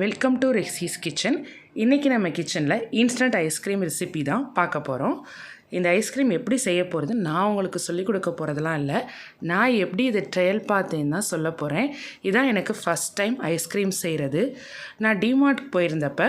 Welcome to ரெக்ஸீஸ் kitchen. இன்றைக்கி நம்ம கிச்சனில் இன்ஸ்டன்ட் ஐஸ்கிரீம் ரெசிபி தான் பார்க்க போகிறோம். இந்த ஐஸ்கிரீம் எப்படி செய்ய போகிறது நான் உங்களுக்கு சொல்லிக் கொடுக்க போகிறதெல்லாம் இல்லை. நான் எப்படி இதை ட்ரையல் பார்த்தேன்னு தான் சொல்ல போகிறேன். இதான் எனக்கு ஃபஸ்ட் டைம் ஐஸ்கிரீம் செய்கிறது. நான் டிமார்ட்க்கு போயிருந்தப்போ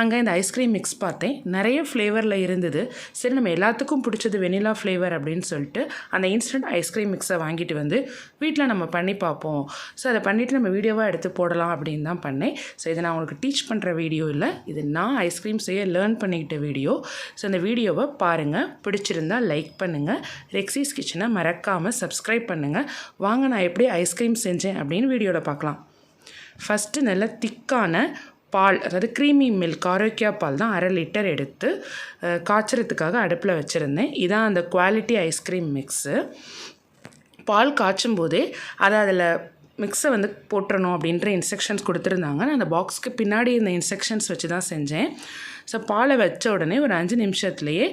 அங்கே இந்த ஐஸ்கிரீம் மிக்ஸ் பார்த்தேன். நிறைய ஃப்ளேவரில் இருந்தது. சரி, நம்ம எல்லாத்துக்கும் பிடிச்சது வெனிலா ஃப்ளேவர் அப்படின்னு சொல்லிட்டு அந்த இன்ஸ்டன்ட் ஐஸ்கிரீம் மிக்ஸை வாங்கிட்டு வந்து வீட்டில் நம்ம பண்ணி பார்ப்போம். ஸோ அதை பண்ணிவிட்டு நம்ம வீடியோவாக எடுத்து போடலாம் அப்படின்னு தான் பண்ணேன். ஸோ இதை நான் உங்களுக்கு டீச் பண்ணுற வீடியோ இல்லை, இது நான் ஐஸ்கிரீம் செய்ய லேர்ன் பண்ணிக்கிட்ட வீடியோ. ஸோ அந்த வீடியோவை பாருங்கள். பிடிச்சிருந்தால் லைக் பண்ணுங்கள். ரெக்ஸீஸ் கிச்சனை மறக்காமல் சப்ஸ்கிரைப் பண்ணுங்கள். வாங்க நான் எப்படி ஐஸ்கிரீம் செஞ்சேன் அப்படின்னு வீடியோவில் பார்க்கலாம். ஃபஸ்ட்டு நல்ல திக்கான பால், அதாவது க்ரீமி மில்க் ஆரோக்கியா பால் தான் 1/2 லிட்டர் எடுத்து காய்ச்சறதுக்காக அடுப்பில் வச்சுருந்தேன். இதான் அந்த குவாலிட்டி ஐஸ்கிரீம் மிக்ஸு. பால் காய்ச்சும் போதே அதை அதில் மிக்ஸை வந்து போட்டுறணும் அப்படின்ற இன்ஸ்ட்ரக்ஷன்ஸ் கொடுத்துருந்தாங்க. நான் அந்த பாக்ஸ்க்கு பின்னாடி இந்த இன்ஸ்ட்ரக்ஷன்ஸ் வச்சு தான் செஞ்சேன். ஸோ பாலை வச்ச உடனே ஒரு 5 நிமிஷத்துலேயே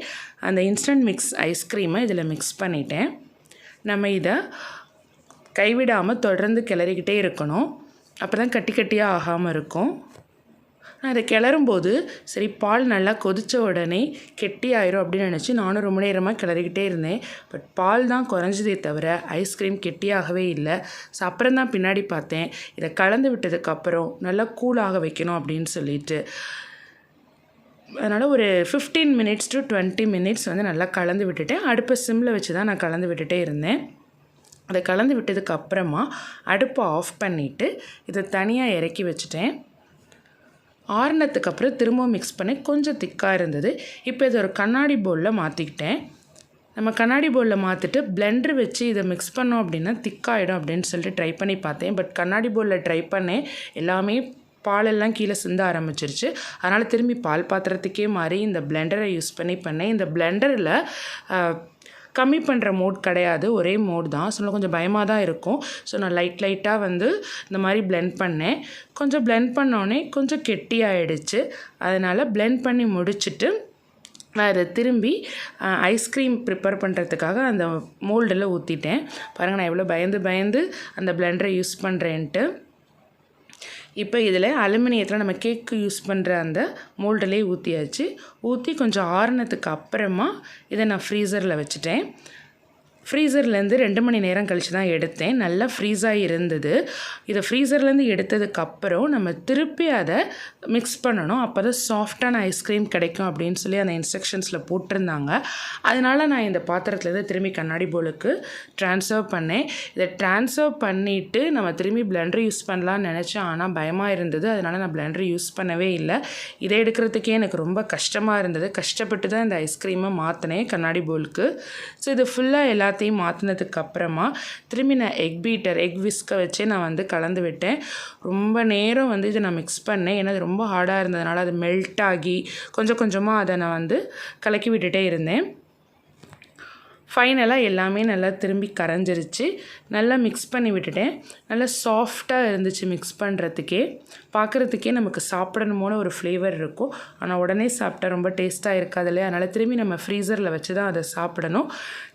அந்த இன்ஸ்டன்ட் மிக்ஸ் ஐஸ்கிரீமை இதில் மிக்ஸ் பண்ணிட்டேன். நம்ம இதை கைவிடாமல் தொடர்ந்து கிளறிக்கிட்டே இருக்கணும். அப்போ தான் கட்டி கட்டியாக ஆகாமல் இருக்கும். நான் அதை கிளறும்போது சரி பால் நல்லா கொதித்த உடனே கெட்டி ஆயிரும் அப்படின்னு நினச்சி நானும் ரொம்ப நேரமாக கிளறிக்கிட்டே இருந்தேன். பட் பால் தான் குறைஞ்சதே தவிர ஐஸ்கிரீம் கெட்டியாகவே இல்லை. ஸோ அப்புறம் தான் பின்னாடி பார்த்தேன், இதை கலந்து விட்டதுக்கப்புறம் நல்லா கூலாக வைக்கணும் அப்படின்னு சொல்லிட்டு. அதனால் ஒரு 15 minutes to 20 minutes வந்து நல்லா கலந்து விட்டுட்டேன். அடுப்பை சிம்மில் வச்சு தான் நான் கலந்து விட்டுட்டே இருந்தேன். அதை கலந்து விட்டதுக்கு அப்புறமா அடுப்பை ஆஃப் பண்ணிவிட்டு இதை தனியாக இறக்கி வச்சுட்டேன். ஆறுனத்துக்கு அப்புறம் திரும்பவும் மிக்ஸ் பண்ணி கொஞ்சம் திக்காக இருந்தது. இப்போ இதை ஒரு கண்ணாடி பவுலில் மாற்றிக்கிட்டேன். நம்ம கண்ணாடி பவுலில் மாற்றிட்டு பிளெண்டர் வச்சு இதை மிக்ஸ் பண்ணோம் அப்படின்னா திக்காகிடும் அப்படின்னு சொல்லிட்டு ட்ரை பண்ணி பார்த்தேன். பட் கண்ணாடி பவுலில் ட்ரை பண்ணேன், எல்லாமே பாலெல்லாம் கீழே சிந்த ஆரம்பிச்சிருச்சு. அதனால் திரும்பி பால் பாத்திரத்துக்கே மாறி இந்த பிளெண்டரை யூஸ் பண்ணேன். இந்த பிளெண்டரில் கம்மி பண்ணுற மோட் கிடையாது, ஒரே மோட் தான். ஸோ கொஞ்சம் பயமாக தான் இருக்கும். ஸோ நான் லைட்டாக வந்து இந்த மாதிரி பிளெண்ட் பண்ணேன். கொஞ்சம் பிளெண்ட் பண்ணோடனே கொஞ்சம் கெட்டியாகிடுச்சு. அதனால் பிளெண்ட் பண்ணி முடிச்சுட்டு நான் இதை திரும்பி ஐஸ்கிரீம் ப்ரிப்பேர் பண்ணுறதுக்காக அந்த மோல்டில் ஊற்றிட்டேன். பாருங்கள், நான் எவ்வளோ பயந்து அந்த பிளெண்டரை யூஸ் பண்ணுறேன்ட்டு. இப்போ இதில் அலுமினியத்தில் நம்ம கேக்கு யூஸ் பண்ணுற அந்த மோல்டிலே ஊற்றியாச்சு. ஊற்றி கொஞ்சம் ஆறுனத்துக்கு அப்புறமா இதை நான் ஃப்ரீசரில் வச்சுட்டேன். ஃப்ரீசர்லேருந்து 2 மணி நேரம் கழித்து தான் எடுத்தேன். நல்லா ஃப்ரீஸாக இருந்தது. இதை ஃப்ரீசர்லேருந்து எடுத்ததுக்கப்புறம் நம்ம திருப்பி அதை மிக்ஸ் பண்ணணும். அப்போ தான் சாஃப்டான ஐஸ்கிரீம் கிடைக்கும் அப்படின்னு சொல்லி அந்த இன்ஸ்ட்ரக்ஷன்ஸில் போட்டிருந்தாங்க. அதனால் நான் இந்த பாத்திரத்துலேருந்து திரும்பி கண்ணாடி பவுலுக்கு ட்ரான்ஸ்ஃபர் பண்ணேன். இதை ட்ரான்ஸ்ஃபர் பண்ணிவிட்டு நம்ம திரும்பி பிளெண்டர் யூஸ் பண்ணலான்னு நினச்சேன். ஆனால் பயமாக இருந்தது, அதனால் நான் பிளெண்டர் யூஸ் பண்ணவே இல்லை. இதை எடுக்கிறதுக்கே எனக்கு ரொம்ப கஷ்டமாக இருந்தது. கஷ்டப்பட்டு தான் இந்த ஐஸ்கிரீமை மாற்றினேன் கண்ணாடி பவுலுக்கு. ஸோ இது ஃபுல்லாக எல்லாத்தையும் மாற்றினதுக்கு அப்புறமா திரும்பி நான் எக் விஸ்கை வச்சே நான் வந்து கலந்து விட்டேன். ரொம்ப நேரம் வந்து இதை நான் மிக்ஸ் பண்ணேன். ஏன்னா அது ரொம்ப ஹார்டாக இருந்ததுனால அது மெல்ட் ஆகி கொஞ்சம் கொஞ்சமாக அதை நான் வந்து கலக்கி விட்டுட்டே இருந்தேன். ஃபைனலாக எல்லாமே நல்லா திரும்பி கரைஞ்சிருச்சு. நல்லா மிக்ஸ் பண்ணி விட்டுட்டேன். நல்லா சாஃப்டாக இருந்துச்சு மிக்ஸ் பண்ணுறதுக்கே. பார்க்குறதுக்கே நமக்கு சாப்பிடணுமோன ஒரு ஃப்ளேவர் இருக்கும். ஆனால் உடனே சாப்பிட்டா ரொம்ப டேஸ்ட்டாக இருக்காது இல்லையா? அதனால் திரும்பி நம்ம ஃப்ரீசரில் வச்சு தான் அதை சாப்பிடணும்.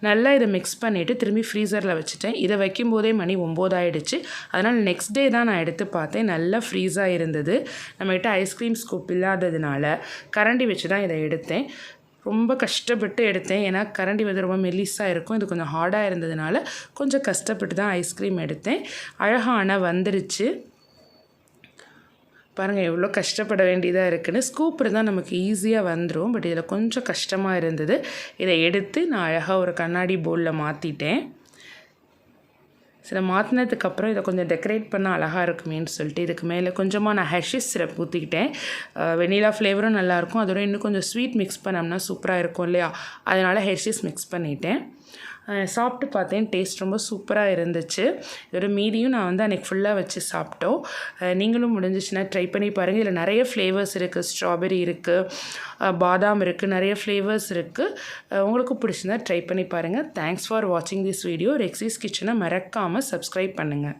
நல்லா இதை மிக்ஸ் பண்ணிவிட்டு திரும்பி ஃப்ரீசரில் வச்சுட்டேன். இதை வைக்கும்போதே மணி 9 ஆகிடுச்சு. அதனால் நெக்ஸ்ட் டே தான் நான் எடுத்து பார்த்தேன். நல்லா ஃப்ரீஸாக இருந்தது. நம்மகிட்ட ஐஸ்கிரீம் ஸ்கூப் இல்லாததுனால கரண்டி வச்சு தான் இதை எடுத்தேன். ரொம்ப கஷ்டப்பட்டு எடுத்தேன். ஏன்னா கரண்டி வந்து ரொம்ப மெல்லிஸாக இருக்கும். இது கொஞ்சம் ஹார்டாக இருந்ததுனால கொஞ்சம் கஷ்டப்பட்டு தான் ஐஸ்கிரீம் எடுத்தேன். அழகான வந்துருச்சு. பாருங்கள் எவ்வளோ கஷ்டப்பட வேண்டியதாக இருக்குன்னு. ஸ்கூப்பர் தான் நமக்கு ஈஸியாக வந்துடும். பட் இதில் கொஞ்சம் கஷ்டமாக இருந்தது. இதை எடுத்து நான் அழகாக ஒரு கண்ணாடி பவுலில் மாற்றிட்டேன். சில மாற்றினதுக்கப்புறம் இதை கொஞ்சம் டெக்கரேட் பண்ணால் அழகாக இருக்குமேன்னு சொல்லிட்டு இதுக்கு மேலே கொஞ்சமாக நான் ஹெர்ஷீஸ் சிரப் ஊற்றிக்கிட்டேன். வெனிலா ஃப்ளேவரும் நல்லாயிருக்கும். அதோட இன்னும் கொஞ்சம் ஸ்வீட் மிக்ஸ் பண்ணோம்னா சூப்பராக இருக்கும் இல்லையா? அதனால் ஹெர்ஷீஸ் மிக்ஸ் பண்ணிட்டேன். சாப்பிட்டு பார்த்தேன், டேஸ்ட் ரொம்ப சூப்பராக இருந்துச்சு. இதோட மீதியும் நான் வந்து அன்றைக்கி ஃபுல்லாக வச்சு சாப்பிட்டோம். நீங்களும் முடிஞ்சிச்சுன்னா ட்ரை பண்ணி பாருங்கள். இதில் நிறைய ஃப்ளேவர்ஸ் இருக்குது. ஸ்ட்ராபெரி இருக்குது, பாதாம் இருக்குது, நிறைய ஃப்ளேவர்ஸ் இருக்குது. உங்களுக்கு பிடிச்சிருந்தா ட்ரை பண்ணி பாருங்கள். தேங்க்ஸ் ஃபார் வாட்சிங் திஸ் வீடியோ. ரெக்ஸீஸ் கிச்சனை மறக்காமல் சப்ஸ்கிரைப் பண்ணுங்கள்.